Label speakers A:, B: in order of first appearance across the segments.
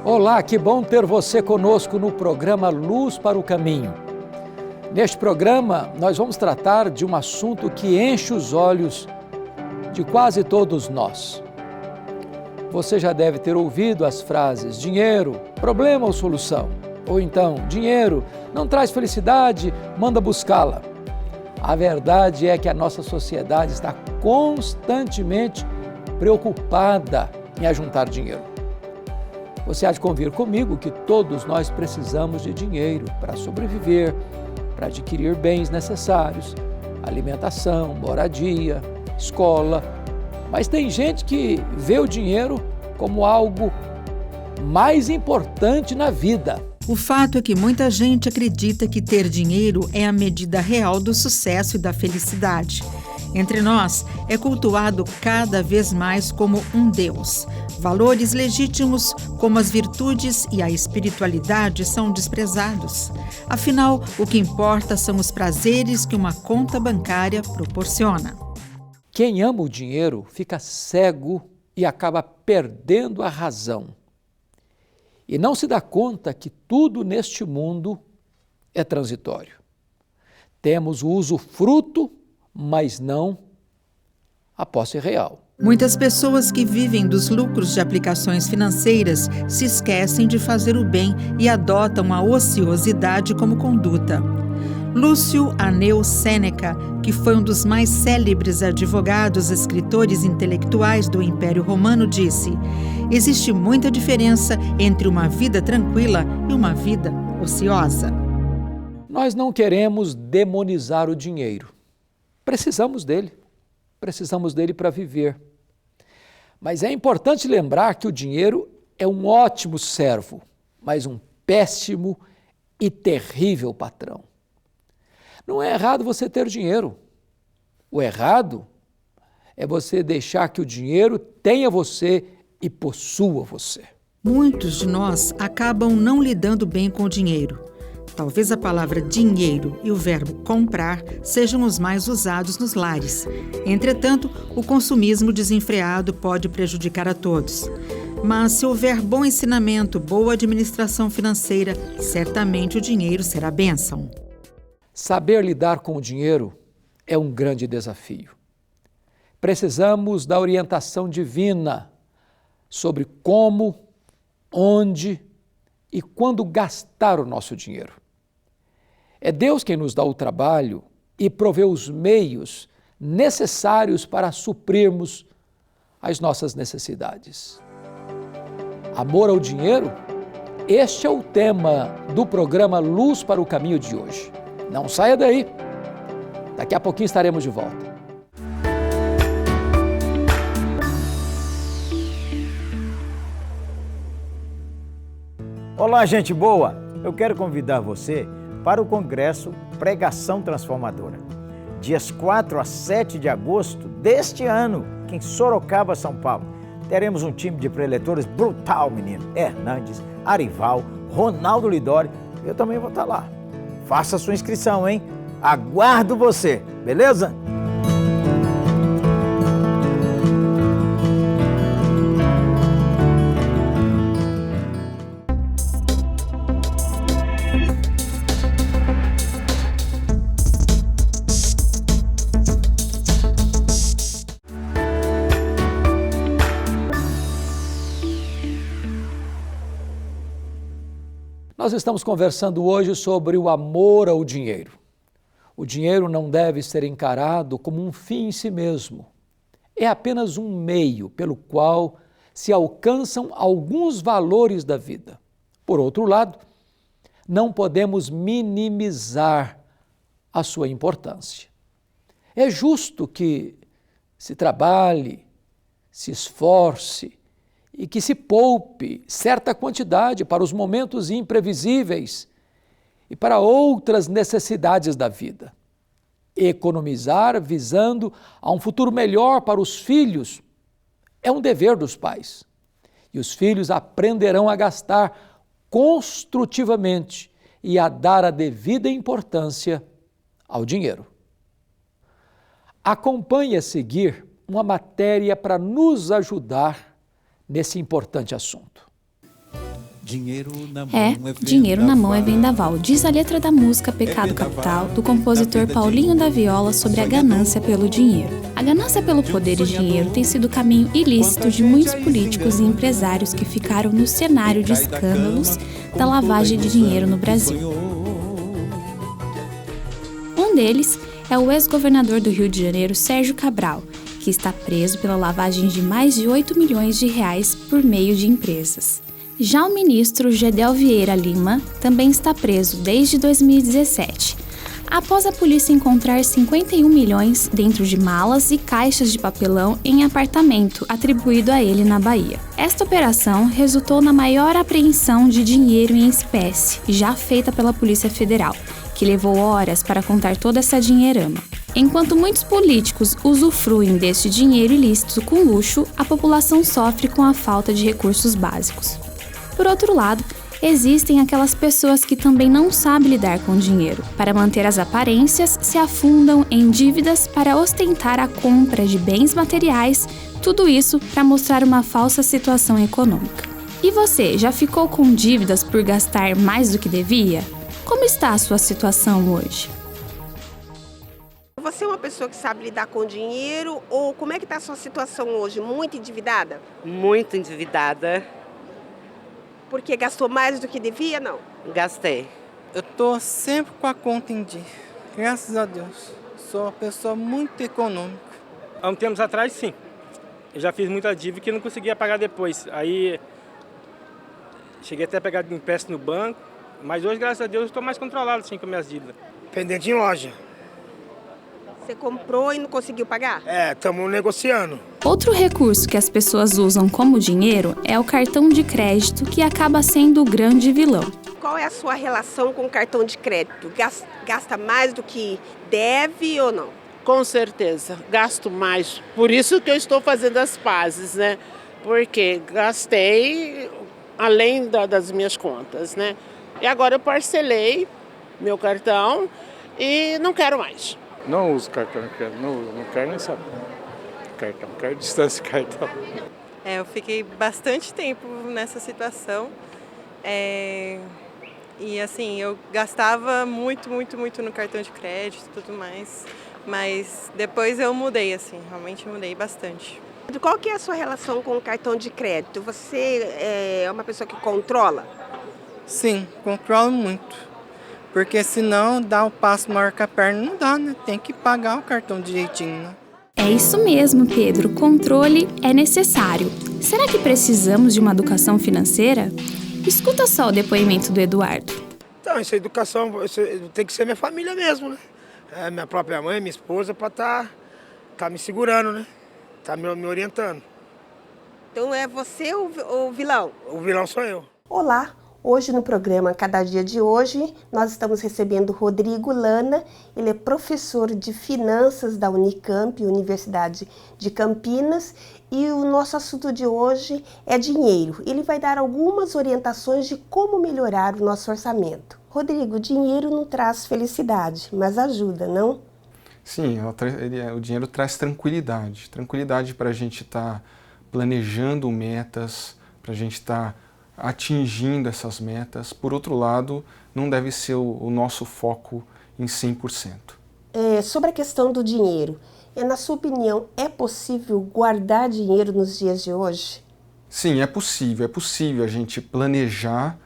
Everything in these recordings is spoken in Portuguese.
A: Olá, que bom ter você conosco no programa Luz para o Caminho. Neste programa, nós vamos tratar de um assunto que enche os olhos de quase todos nós. Você já deve ter ouvido as frases dinheiro, problema ou solução? Ou então, dinheiro não traz felicidade, manda buscá-la. A verdade é que a nossa sociedade está constantemente preocupada em ajuntar dinheiro. Você há de convir comigo que todos nós precisamos de dinheiro para sobreviver, para adquirir bens necessários, alimentação, moradia, escola. Mas tem gente que vê o dinheiro como algo mais importante na vida.
B: O fato é que muita gente acredita que ter dinheiro é a medida real do sucesso e da felicidade. Entre nós, é cultuado cada vez mais como um Deus. Valores legítimos, como as virtudes e a espiritualidade, são desprezados. Afinal, o que importa são os prazeres que uma conta bancária proporciona.
A: Quem ama o dinheiro fica cego e acaba perdendo a razão. E não se dá conta que tudo neste mundo é transitório. Temos o usufruto, mas não a posse real.
B: Muitas pessoas que vivem dos lucros de aplicações financeiras se esquecem de fazer o bem e adotam a ociosidade como conduta. Lúcio Aneu Sêneca, que foi um dos mais célebres advogados, escritores intelectuais do Império Romano, disse: existe muita diferença entre uma vida tranquila e uma vida ociosa.
A: Nós não queremos demonizar o dinheiro. Precisamos dele para viver. Mas é importante lembrar que o dinheiro é um ótimo servo, mas um péssimo e terrível patrão. Não é errado você ter dinheiro. O errado é você deixar que o dinheiro tenha você e possua você.
B: Muitos de nós acabam não lidando bem com o dinheiro. Talvez a palavra dinheiro e o verbo comprar sejam os mais usados nos lares. Entretanto, o consumismo desenfreado pode prejudicar a todos. Mas se houver bom ensinamento, boa administração financeira, certamente o dinheiro será bênção.
A: Saber lidar com o dinheiro é um grande desafio. Precisamos da orientação divina sobre como, onde e quando gastar o nosso dinheiro. É Deus quem nos dá o trabalho e provê os meios necessários para suprirmos as nossas necessidades. Amor ao dinheiro? Este é o tema do programa Luz para o Caminho de hoje. Não saia daí. Daqui a pouquinho estaremos de volta.
C: Olá, gente boa! Eu quero convidar você para o Congresso Pregação Transformadora. Dias 4 a 7 de agosto deste ano, aqui em Sorocaba, São Paulo. Teremos um time de preletores brutal, menino. Hernandes, Arival, Ronaldo Lidório. Eu também vou estar lá. Faça a sua inscrição, hein? Aguardo você, beleza?
A: Nós estamos conversando hoje sobre o amor ao dinheiro. O dinheiro não deve ser encarado como um fim em si mesmo. É apenas um meio pelo qual se alcançam alguns valores da vida. Por outro lado, não podemos minimizar a sua importância. É justo que se trabalhe, se esforce, e que se poupe certa quantidade para os momentos imprevisíveis e para outras necessidades da vida. Economizar visando a um futuro melhor para os filhos é um dever dos pais. E os filhos aprenderão a gastar construtivamente e a dar a devida importância ao dinheiro. Acompanhe a seguir uma matéria para nos ajudar nesse importante assunto.
D: Dinheiro
E: na mão é vendaval, diz a letra da música Pecado Capital, do compositor Paulinho da Viola, sobre a ganância pelo dinheiro. A ganância pelo poder e dinheiro tem sido o caminho ilícito de muitos políticos e empresários que ficaram no cenário de escândalos da lavagem de dinheiro no Brasil. Um deles é o ex-governador do Rio de Janeiro, Sérgio Cabral, que está preso pela lavagem de mais de 8 milhões de reais por meio de empresas. Já o ministro Gedel Vieira Lima também está preso desde 2017, após a polícia encontrar 51 milhões dentro de malas e caixas de papelão em apartamento atribuído a ele na Bahia. Esta operação resultou na maior apreensão de dinheiro em espécie já feita pela Polícia Federal, que levou horas para contar toda essa dinheirama. Enquanto muitos políticos usufruem deste dinheiro ilícito com luxo, a população sofre com a falta de recursos básicos. Por outro lado, existem aquelas pessoas que também não sabem lidar com dinheiro. Para manter as aparências, se afundam em dívidas para ostentar a compra de bens materiais, tudo isso para mostrar uma falsa situação econômica. E você, já ficou com dívidas por gastar mais do que devia? Como está a sua situação hoje?
F: Você é uma pessoa que sabe lidar com dinheiro ou como é que está a sua situação hoje? Muito endividada?
G: Muito endividada.
F: Porque gastou mais do que devia, não?
G: Gastei.
H: Eu tô sempre com a conta em dia. Graças a Deus. Sou uma pessoa muito econômica.
I: Há um tempo atrás, sim. Eu já fiz muita dívida que não conseguia pagar depois. Aí cheguei até a pegar empréstimo no banco. Mas hoje, graças a Deus, estou mais controlado assim, com minhas dívidas.
J: Pendente em loja.
F: Você comprou e não conseguiu pagar?
J: Estamos negociando.
E: Outro recurso que as pessoas usam como dinheiro é o cartão de crédito, que acaba sendo o grande vilão.
F: Qual é a sua relação com o cartão de crédito? Gasta mais do que deve ou não?
G: Com certeza, gasto mais. Por isso que eu estou fazendo as pazes, né? Porque gastei além das minhas contas, né? E agora eu parcelei meu cartão e não quero mais.
K: Não uso cartão de crédito, não quero nem saber. Cartão, quero distância de cartão.
L: Eu fiquei bastante tempo nessa situação. E assim, eu gastava muito no cartão de crédito e tudo mais. Mas depois eu mudei, assim, realmente mudei bastante.
F: Qual que é a sua relação com o cartão de crédito? Você é uma pessoa que controla?
H: Sim, controlo muito. Porque senão dá o passo maior que a perna, não dá, né? Tem que pagar o cartão direitinho, né?
E: É isso mesmo, Pedro. Controle é necessário. Será que precisamos de uma educação financeira? Escuta só o depoimento do Eduardo.
J: Então, essa educação tem que ser minha família mesmo, né? Minha própria mãe, minha esposa, para tá me segurando, né? Tá me orientando.
F: Então é você o vilão?
J: O vilão sou eu.
F: Olá! Hoje no programa Cada Dia de Hoje, nós estamos recebendo Rodrigo Lana. Ele é professor de Finanças da Unicamp, Universidade de Campinas, e o nosso assunto de hoje é dinheiro. Ele vai dar algumas orientações de como melhorar o nosso orçamento. Rodrigo, dinheiro não traz felicidade, mas ajuda, não?
M: Sim, o dinheiro traz tranquilidade. Tranquilidade para a gente estar planejando metas, para a gente estar atingindo essas metas. Por outro lado, não deve ser o nosso foco em 100%.
F: Sobre a questão do dinheiro, na sua opinião, é possível guardar dinheiro nos dias de hoje?
M: Sim, é possível a gente planejar,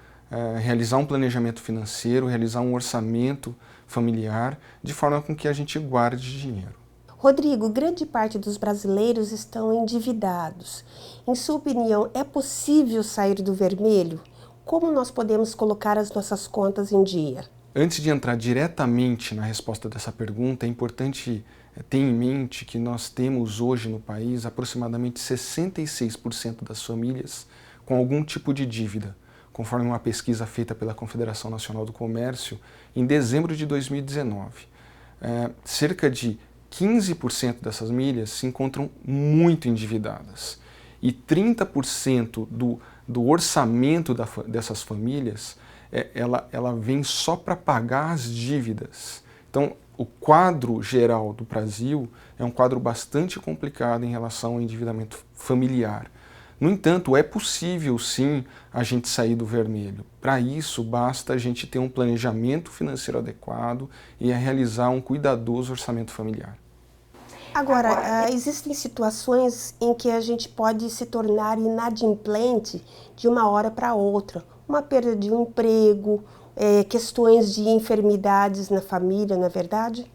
M: realizar um planejamento financeiro, realizar um orçamento familiar, de forma com que a gente guarde dinheiro.
F: Rodrigo, grande parte dos brasileiros estão endividados. Em sua opinião, é possível sair do vermelho? Como nós podemos colocar as nossas contas em dia?
M: Antes de entrar diretamente na resposta dessa pergunta, é importante ter em mente que nós temos hoje no país aproximadamente 66% das famílias com algum tipo de dívida, conforme uma pesquisa feita pela Confederação Nacional do Comércio em dezembro de 2019. Cerca de 15% dessas famílias se encontram muito endividadas e 30% do orçamento dessas famílias ela vem só para pagar as dívidas. Então, o quadro geral do Brasil é um quadro bastante complicado em relação ao endividamento familiar. No entanto, é possível sim a gente sair do vermelho. Para isso, basta a gente ter um planejamento financeiro adequado e realizar um cuidadoso orçamento familiar.
F: Agora, existem situações em que a gente pode se tornar inadimplente de uma hora para outra. Uma perda de um emprego, questões de enfermidades na família, não é verdade?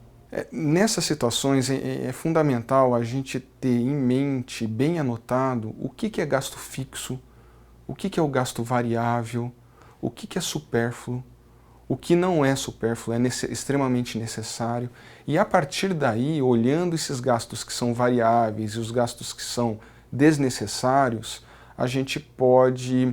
M: Nessas situações é fundamental a gente ter em mente, bem anotado, o que é gasto fixo, o que é o gasto variável, o que é supérfluo, o que não é supérfluo, é extremamente necessário. E a partir daí, olhando esses gastos que são variáveis e os gastos que são desnecessários, a gente pode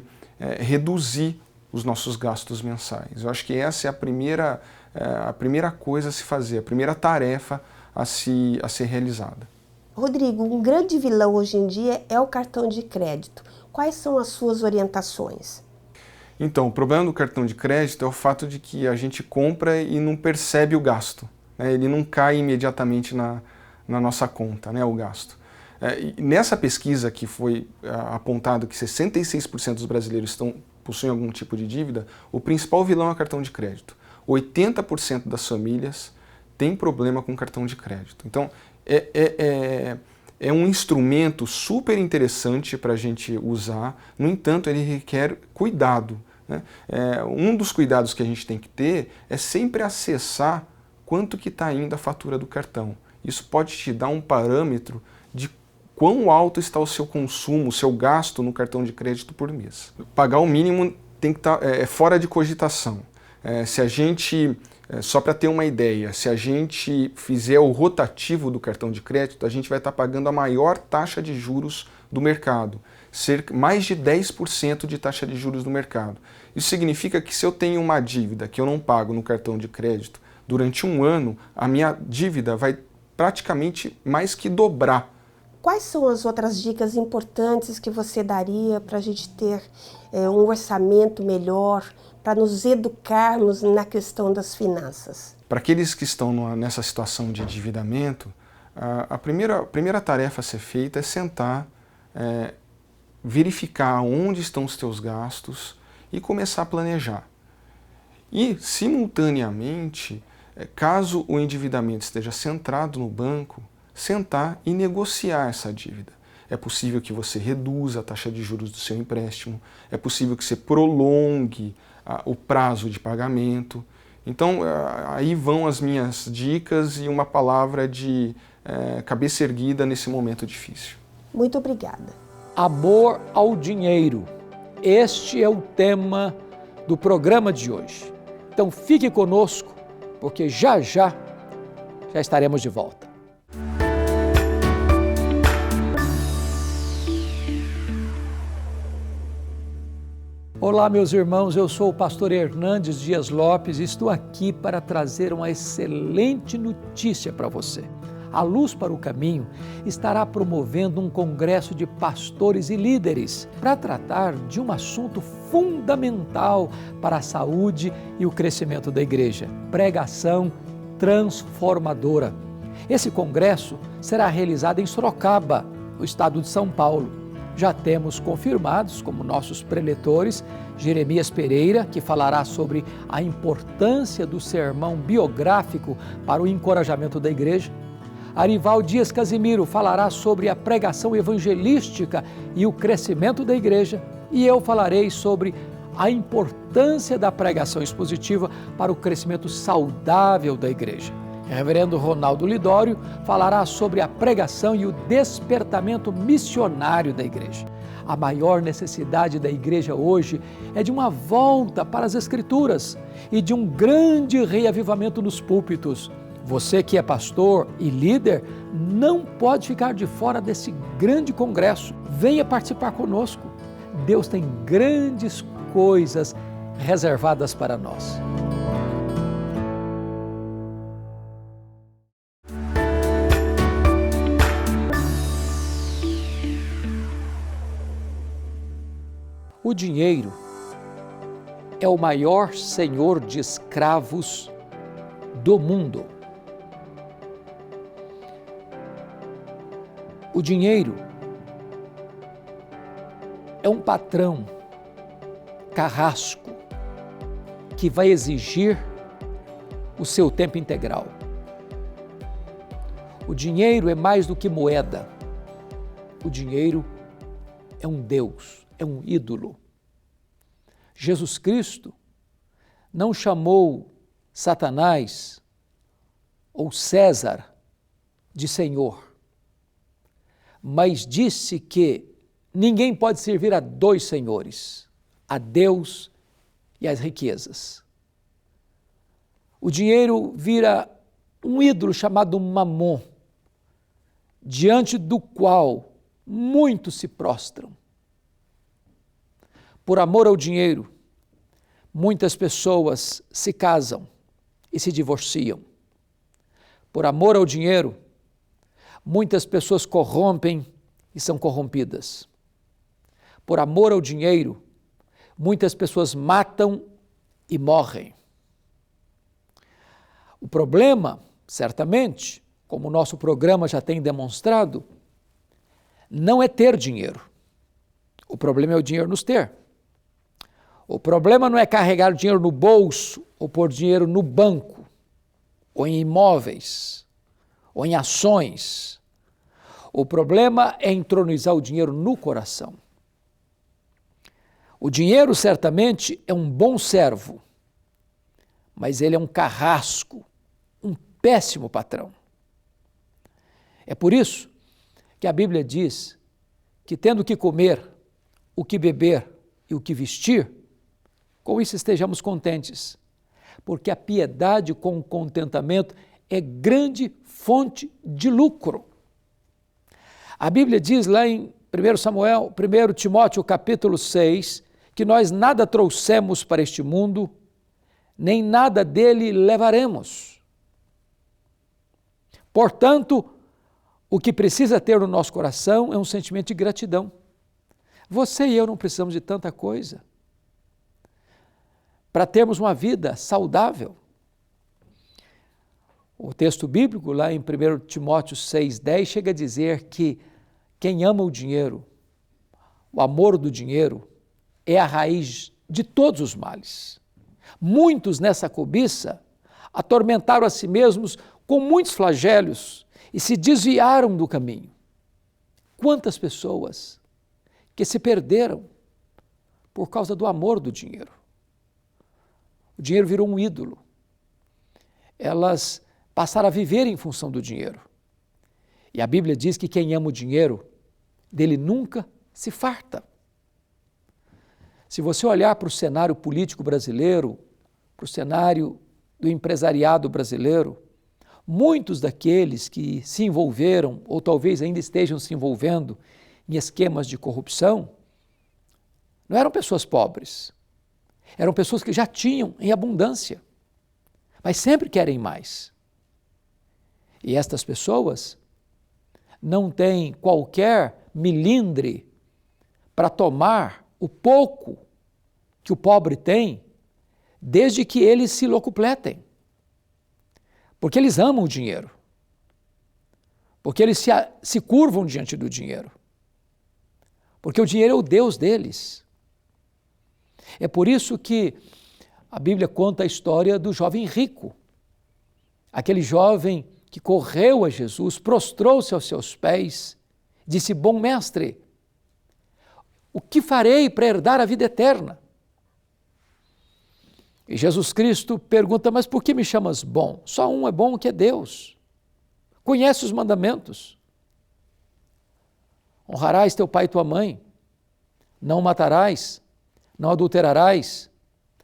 M: reduzir os nossos gastos mensais. Eu acho que essa é a primeira coisa a se fazer, a primeira tarefa a ser realizada.
F: Rodrigo, um grande vilão hoje em dia é o cartão de crédito. Quais são as suas orientações?
M: Então, o problema do cartão de crédito é o fato de que a gente compra e não percebe o gasto, né? Ele não cai imediatamente na nossa conta, né, o gasto. E nessa pesquisa que foi apontado que 66% dos brasileiros possuem algum tipo de dívida, o principal vilão é o cartão de crédito. 80% das famílias têm problema com cartão de crédito. Então, é um instrumento super interessante para a gente usar, no entanto, ele requer cuidado, né? Um dos cuidados que a gente tem que ter é sempre acessar quanto que está indo a fatura do cartão. Isso pode te dar um parâmetro de quão alto está o seu consumo, o seu gasto no cartão de crédito por mês. Pagar o mínimo tem que estar fora de cogitação. Se a gente, só para ter uma ideia, se a gente fizer o rotativo do cartão de crédito, a gente vai estar pagando a maior taxa de juros do mercado, mais de 10% de taxa de juros do mercado. Isso significa que se eu tenho uma dívida que eu não pago no cartão de crédito durante um ano, a minha dívida vai praticamente mais que dobrar.
F: Quais são as outras dicas importantes que você daria para a gente ter um orçamento melhor, para nos educarmos na questão das finanças?
M: Para aqueles que estão nessa situação de endividamento, a primeira tarefa a ser feita é sentar, verificar onde estão os teus gastos e começar a planejar. E, simultaneamente, caso o endividamento esteja centrado no banco, sentar e negociar essa dívida. É possível que você reduza a taxa de juros do seu empréstimo, é possível que você prolongue o prazo de pagamento. Então, aí vão as minhas dicas e uma palavra de cabeça erguida nesse momento difícil.
F: Muito obrigada.
A: Amor ao dinheiro. Este é o tema do programa de hoje. Então fique conosco, porque já estaremos de volta. Olá, meus irmãos, eu sou o pastor Hernandes Dias Lopes e estou aqui para trazer uma excelente notícia para você. A Luz para o Caminho estará promovendo um congresso de pastores e líderes para tratar de um assunto fundamental para a saúde e o crescimento da igreja: pregação transformadora. Esse congresso será realizado em Sorocaba, no estado de São Paulo. Já temos confirmados como nossos preletores Jeremias Pereira, que falará sobre a importância do sermão biográfico para o encorajamento da igreja. Arival Dias Casimiro falará sobre a pregação evangelística e o crescimento da igreja. E eu falarei sobre a importância da pregação expositiva para o crescimento saudável da igreja. Reverendo Ronaldo Lidório falará sobre a pregação e o despertamento missionário da igreja. A maior necessidade da igreja hoje é de uma volta para as Escrituras e de um grande reavivamento nos púlpitos. Você que é pastor e líder não pode ficar de fora desse grande congresso. Venha participar conosco. Deus tem grandes coisas reservadas para nós. O dinheiro é o maior senhor de escravos do mundo. O dinheiro é um patrão carrasco que vai exigir o seu tempo integral. O dinheiro é mais do que moeda. O dinheiro é um Deus, é um ídolo. Jesus Cristo não chamou Satanás ou César de Senhor, mas disse que ninguém pode servir a dois senhores, a Deus e as riquezas. O dinheiro vira um ídolo chamado Mamon, diante do qual muitos se prostram. Por amor ao dinheiro, muitas pessoas se casam e se divorciam. Por amor ao dinheiro, muitas pessoas corrompem e são corrompidas. Por amor ao dinheiro, muitas pessoas matam e morrem. O problema, certamente, como o nosso programa já tem demonstrado, não é ter dinheiro. O problema é o dinheiro nos ter. O problema não é carregar o dinheiro no bolso ou pôr dinheiro no banco, ou em imóveis, ou em ações. O problema é entronizar o dinheiro no coração. O dinheiro, certamente, é um bom servo, mas ele é um carrasco, um péssimo patrão. É por isso que a Bíblia diz que, tendo o que comer, o que beber e o que vestir, com isso estejamos contentes, porque a piedade com o contentamento é grande fonte de lucro. A Bíblia diz lá em 1 Timóteo capítulo 6, que nós nada trouxemos para este mundo, nem nada dele levaremos. Portanto, o que precisa ter no nosso coração é um sentimento de gratidão. Você e eu não precisamos de tanta coisa para termos uma vida saudável. O texto bíblico, lá em 1 Timóteo 6,10, chega a dizer que quem ama o dinheiro, o amor do dinheiro, é a raiz de todos os males. Muitos nessa cobiça atormentaram a si mesmos com muitos flagelos e se desviaram do caminho. Quantas pessoas que se perderam por causa do amor do dinheiro. O dinheiro virou um ídolo. Elas passaram a viver em função do dinheiro. E a Bíblia diz que quem ama o dinheiro, dele nunca se farta. Se você olhar para o cenário político brasileiro, para o cenário do empresariado brasileiro, muitos daqueles que se envolveram, ou talvez ainda estejam se envolvendo em esquemas de corrupção, não eram pessoas pobres. Eram pessoas que já tinham em abundância, mas sempre querem mais. E estas pessoas não têm qualquer milindre para tomar o pouco que o pobre tem, desde que eles se locupletem. Porque eles amam o dinheiro. Porque eles se curvam diante do dinheiro. Porque o dinheiro é o Deus deles. É por isso que a Bíblia conta a história do jovem rico. Aquele jovem que correu a Jesus, prostrou-se aos seus pés, disse: bom mestre, o que farei para herdar a vida eterna? E Jesus Cristo pergunta: mas por que me chamas bom? Só um é bom, que é Deus. Conhece os mandamentos. Honrarás teu pai e tua mãe, não matarás, não adulterarás,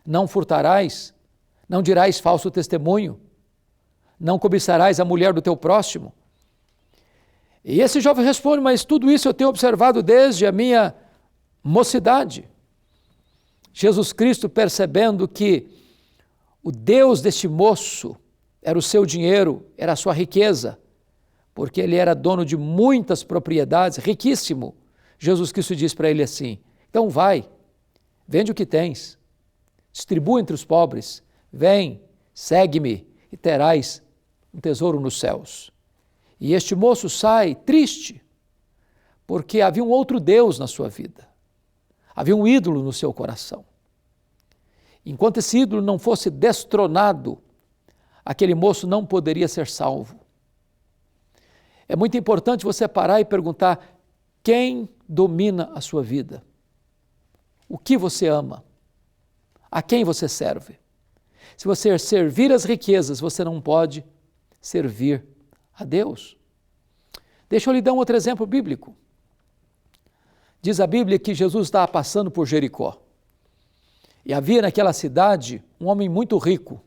A: não furtarás, não dirás falso testemunho, não cobiçarás a mulher do teu próximo. E esse jovem responde: mas tudo isso eu tenho observado desde a minha mocidade. Jesus Cristo, percebendo que o Deus deste moço era o seu dinheiro, era a sua riqueza, porque ele era dono de muitas propriedades, riquíssimo, Jesus Cristo diz para ele assim: então vai, vende o que tens, distribua entre os pobres, vem, segue-me e terás um tesouro nos céus. E este moço sai triste, porque havia um outro Deus na sua vida. Havia um ídolo no seu coração. Enquanto esse ídolo não fosse destronado, aquele moço não poderia ser salvo. É muito importante você parar e perguntar: quem domina a sua vida? O que você ama? A quem você serve? Se você servir as riquezas, você não pode servir a Deus. Deixa eu lhe dar um outro exemplo bíblico. Diz a Bíblia que Jesus estava passando por Jericó. E havia naquela cidade um homem muito rico,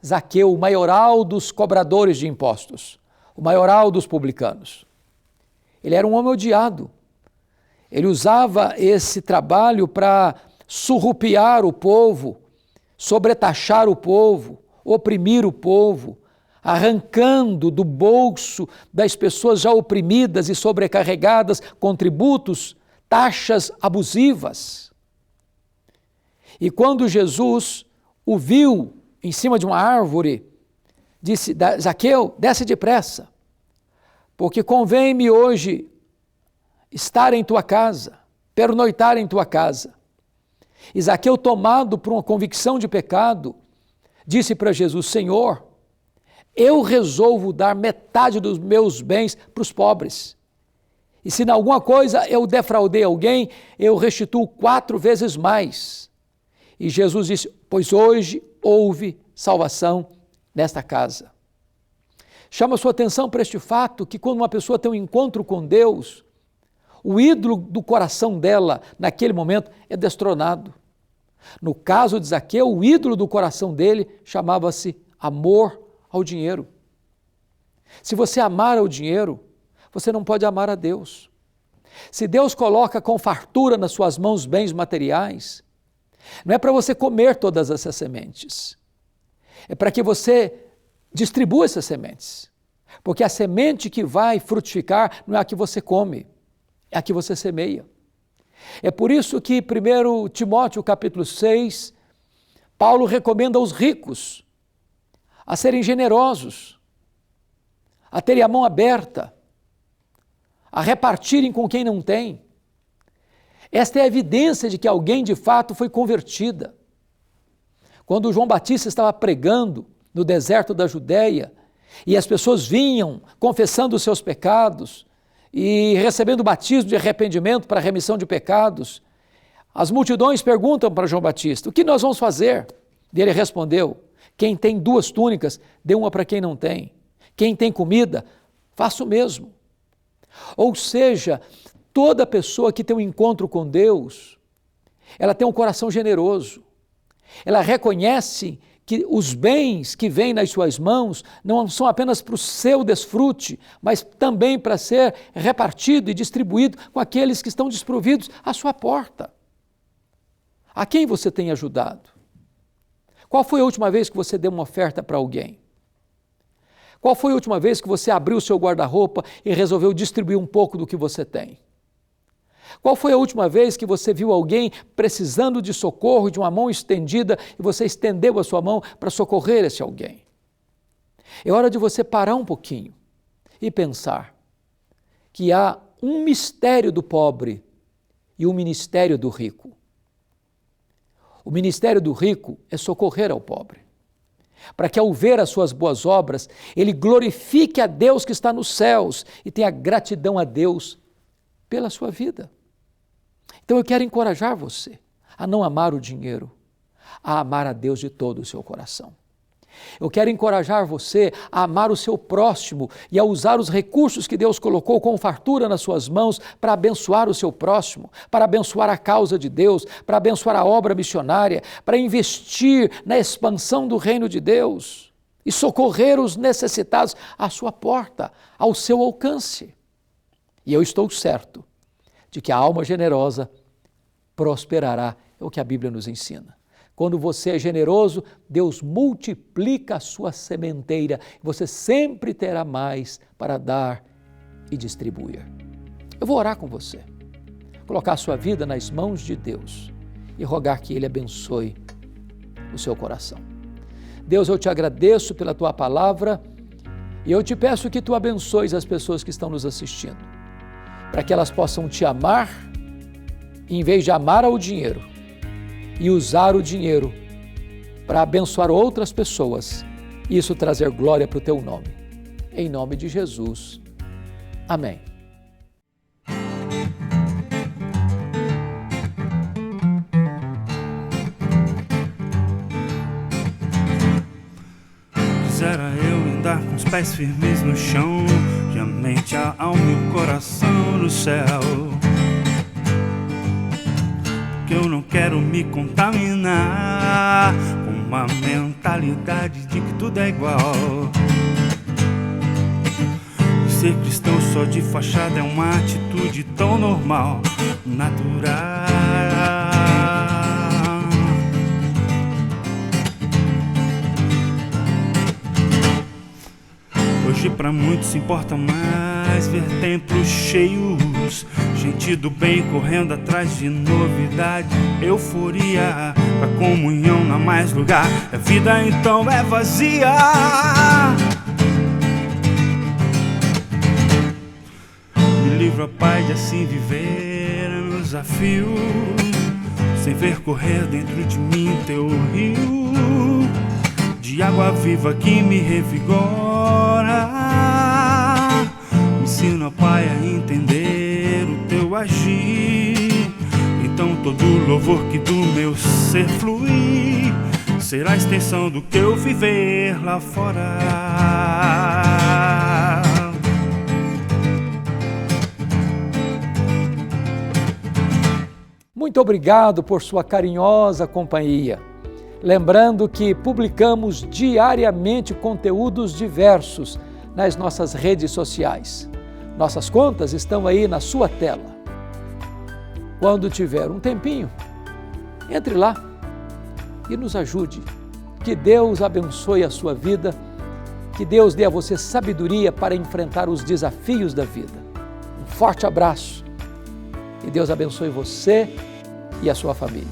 A: Zaqueu, o maioral dos cobradores de impostos, o maioral dos publicanos. Ele era um homem odiado. Ele usava esse trabalho para surrupiar o povo, sobretaxar o povo, oprimir o povo, arrancando do bolso das pessoas já oprimidas e sobrecarregadas com tributos, taxas abusivas. E quando Jesus o viu em cima de uma árvore, disse: Zaqueu, desce depressa, porque convém-me hoje estar em tua casa, pernoitar em tua casa. E Zaqueu, tomado por uma convicção de pecado, disse para Jesus: Senhor, eu resolvo dar metade dos meus bens para os pobres. E se em alguma coisa eu defraudei alguém, eu restituo 4 vezes mais. E Jesus disse: pois hoje houve salvação nesta casa. Chama a sua atenção para este fato que quando uma pessoa tem um encontro com Deus, o ídolo do coração dela, naquele momento, é destronado. No caso de Zaqueu, o ídolo do coração dele chamava-se amor ao dinheiro. Se você amar ao dinheiro, você não pode amar a Deus. Se Deus coloca com fartura nas suas mãos bens materiais, não é para você comer todas essas sementes, é para que você distribua essas sementes, porque a semente que vai frutificar não é a que você come, é a que você semeia. É por isso que 1 Timóteo capítulo 6, Paulo recomenda aos ricos a serem generosos, a terem a mão aberta, a repartirem com quem não tem. Esta é a evidência de que alguém de fato foi convertida. Quando João Batista estava pregando no deserto da Judéia e as pessoas vinham confessando os seus pecados e recebendo o batismo de arrependimento para a remissão de pecados, as multidões perguntam para João Batista: o que nós vamos fazer? E ele respondeu: quem tem 2 túnicas, dê uma para quem não tem. Quem tem comida, faça o mesmo. Ou seja, toda pessoa que tem um encontro com Deus, ela tem um coração generoso. Ela reconhece que os bens que vêm nas suas mãos não são apenas para o seu desfrute, mas também para ser repartido e distribuído com aqueles que estão desprovidos à sua porta. A quem você tem ajudado? Qual foi a última vez que você deu uma oferta para alguém? Qual foi a última vez que você abriu o seu guarda-roupa e resolveu distribuir um pouco do que você tem? Qual foi a última vez que você viu alguém precisando de socorro, de uma mão estendida, e você estendeu a sua mão para socorrer esse alguém? É hora de você parar um pouquinho e pensar que há um mistério do pobre e um ministério do rico. O ministério do rico é socorrer ao pobre, para que ao ver as suas boas obras, ele glorifique a Deus que está nos céus e tenha gratidão a Deus pela sua vida. Então eu quero encorajar você a não amar o dinheiro, a amar a Deus de todo o seu coração. Eu quero encorajar você a amar o seu próximo e a usar os recursos que Deus colocou com fartura nas suas mãos para abençoar o seu próximo, para abençoar a causa de Deus, para abençoar a obra missionária, para investir na expansão do reino de Deus e socorrer os necessitados à sua porta, ao seu alcance. E eu estou certo de que a alma generosa prosperará, é o que a Bíblia nos ensina. Quando você é generoso, Deus multiplica a sua sementeira. Você sempre terá mais para dar e distribuir. Eu vou orar com você, colocar a sua vida nas mãos de Deus e rogar que Ele abençoe o seu coração. Deus, eu te agradeço pela tua palavra e eu te peço que tu abençoes as pessoas que estão nos assistindo, para que elas possam te amar em vez de amar ao dinheiro e usar o dinheiro para abençoar outras pessoas, isso trazer glória para o teu nome. Em nome de Jesus. Amém.
D: Quisera eu andar com os pés firmes no chão, e a mente, a alma e o coração no céu. Que eu não quero me contaminar com uma mentalidade de que tudo é igual. Ser cristão só de fachada é uma atitude tão normal, natural. Hoje pra muitos importa mais ver templos cheios, gente do bem correndo atrás de novidade, euforia pra comunhão não há mais lugar. A vida então é vazia. Me livra, Pai, de assim viver no desafio, sem ver correr dentro de mim teu rio de água viva que me revigora. Me ensina, Pai, a entender o teu agir. Então todo louvor que do meu ser fluir será a extensão do que eu viver lá fora.
A: Muito obrigado por sua carinhosa companhia. Lembrando que publicamos diariamente conteúdos diversos nas nossas redes sociais. Nossas contas estão aí na sua tela. Quando tiver um tempinho, entre lá e nos ajude. Que Deus abençoe a sua vida, que Deus dê a você sabedoria para enfrentar os desafios da vida. Um forte abraço. Que Deus abençoe você e a sua família.